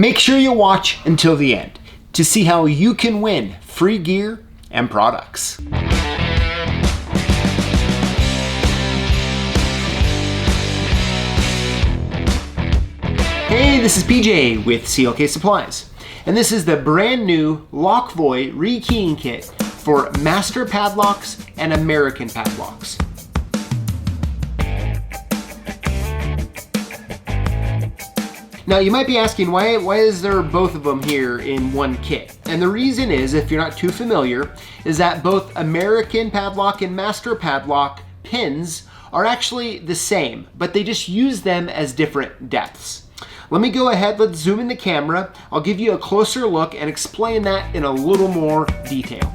Make sure you watch until the end to see how you can win free gear and products. Hey, this is PJ with CLK Supplies, and this is the brand new LockVoy Rekeying Kit for master padlocks and American padlocks. Now you might be asking, why is there both of them here in one kit? And the reason is, if you're not too familiar, is that both American padlock and master padlock pins are actually the same, but they just use them as different depths. Let me go ahead, let's zoom in the camera. I'll give you a closer look and explain that in a little more detail.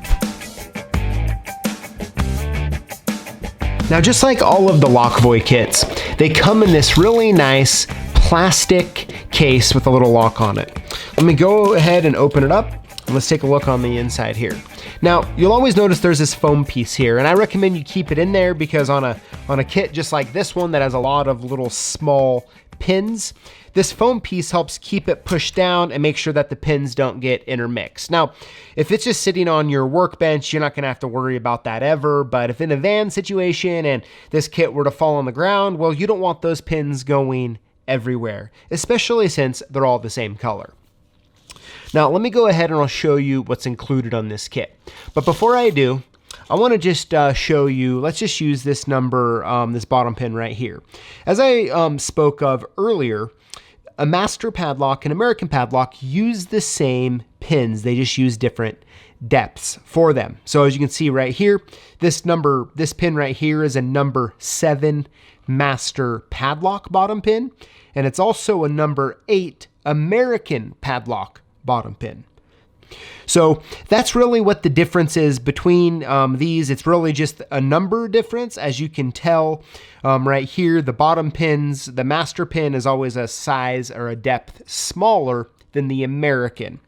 Now, just like all of the LockVoy kits, they come in this really nice plastic case with a little lock on it. Let me go ahead and open it up, and let's take a look on the inside here. Now, you'll always notice there's this foam piece here, and I recommend you keep it in there because on a kit just like this one that has a lot of little small pins, this foam piece helps keep it pushed down and make sure that the pins don't get intermixed. Now, if it's just sitting on your workbench, you're not gonna have to worry about that ever, but if in a van situation and this kit were to fall on the ground, well, you don't want those pins going everywhere, especially since they're all the same color. Now, let me go ahead and I'll show you what's included on this kit. But before I do, I want to just show you, let's just use this number, this bottom pin right here. As I spoke of earlier, a master padlock and American padlock use the same pins. They just use different depths for them. So as you can see right here, this pin right here is a number 7 master padlock bottom pin, and it's also a number 8 American padlock bottom pin. So that's really what the difference is between these. It's really just a number difference. As you can tell right here, the bottom pins, the master pin is always a size or a depth smaller than the American.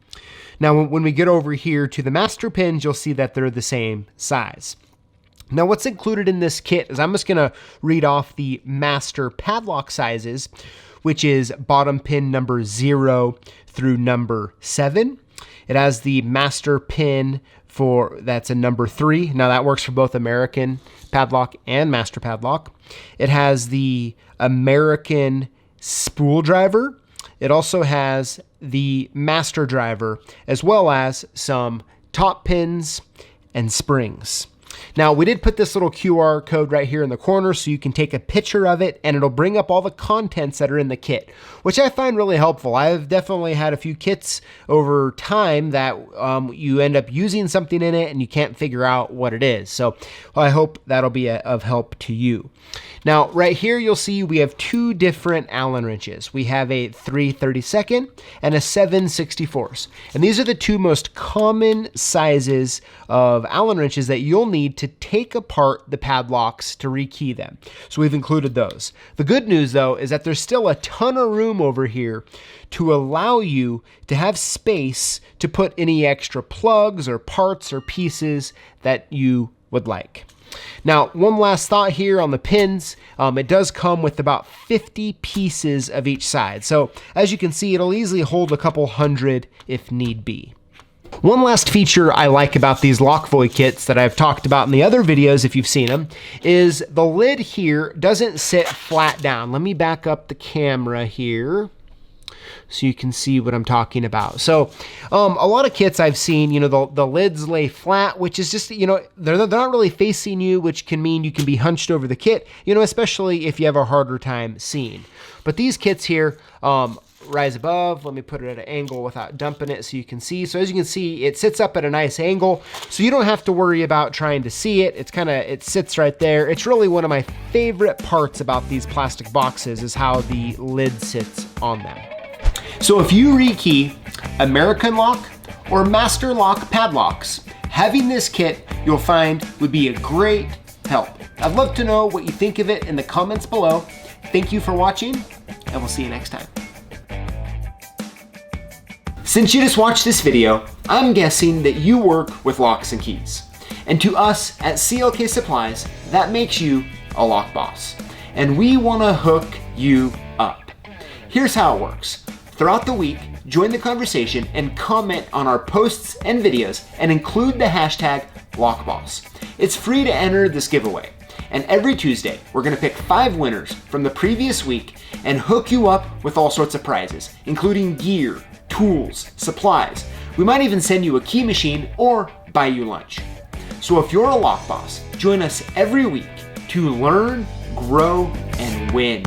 Now, when we get over here to the master pins, you'll see that they're the same size. Now, what's included in this kit is I'm just going to read off the master padlock sizes, which is bottom pin number 0 through number 7. It has the master pin that's a number 3. Now that works for both American padlock and master padlock. It has the American spool driver. It also has the master driver, as well as some top pins and springs. Now, we did put this little QR code right here in the corner so you can take a picture of it and it'll bring up all the contents that are in the kit, which I find really helpful. I've definitely had a few kits over time that you end up using something in it and you can't figure out what it is. So I hope that'll be of help to you. Now, right here, you'll see we have 2 different Allen wrenches. We have a 3/32 and a 7/64. And these are the 2 most common sizes of Allen wrenches that you'll need to take apart the padlocks to rekey them. So we've included those. The good news, though, is that there's still a ton of room over here to allow you to have space to put any extra plugs or parts or pieces that you would like. Now, one last thought here on the pins. It does come with about 50 pieces of each side. So as you can see, it'll easily hold a couple hundred if need be. One last feature I like about these LockVoy kits that I've talked about in the other videos, if you've seen them, is the lid here doesn't sit flat down. Let me back up the camera here so you can see what I'm talking about. So a lot of kits I've seen, the lids lay flat, which is just, they're not really facing you, which can mean you can be hunched over the kit, especially if you have a harder time seeing. But these kits here rise above. Let me put it at an angle without dumping it so you can see. So as you can see, it sits up at a nice angle, so you don't have to worry about trying to see it. It sits right there. It's really one of my favorite parts about these plastic boxes is how the lid sits on them. So if you rekey American lock or master lock padlocks, having this kit you'll find would be a great help. I'd love to know what you think of it in the comments below. Thank you for watching, and we'll see you next time. Since you just watched this video, I'm guessing that you work with locks and keys. And to us at CLK Supplies, that makes you a lock boss. And we want to hook you up. Here's how it works. Throughout the week, join the conversation and comment on our posts and videos and include the hashtag LockBoss. It's free to enter this giveaway. And every Tuesday, we're gonna pick 5 winners from the previous week and hook you up with all sorts of prizes, including gear, tools, supplies. We might even send you a key machine or buy you lunch. So if you're a lock boss, join us every week to learn, grow, and win.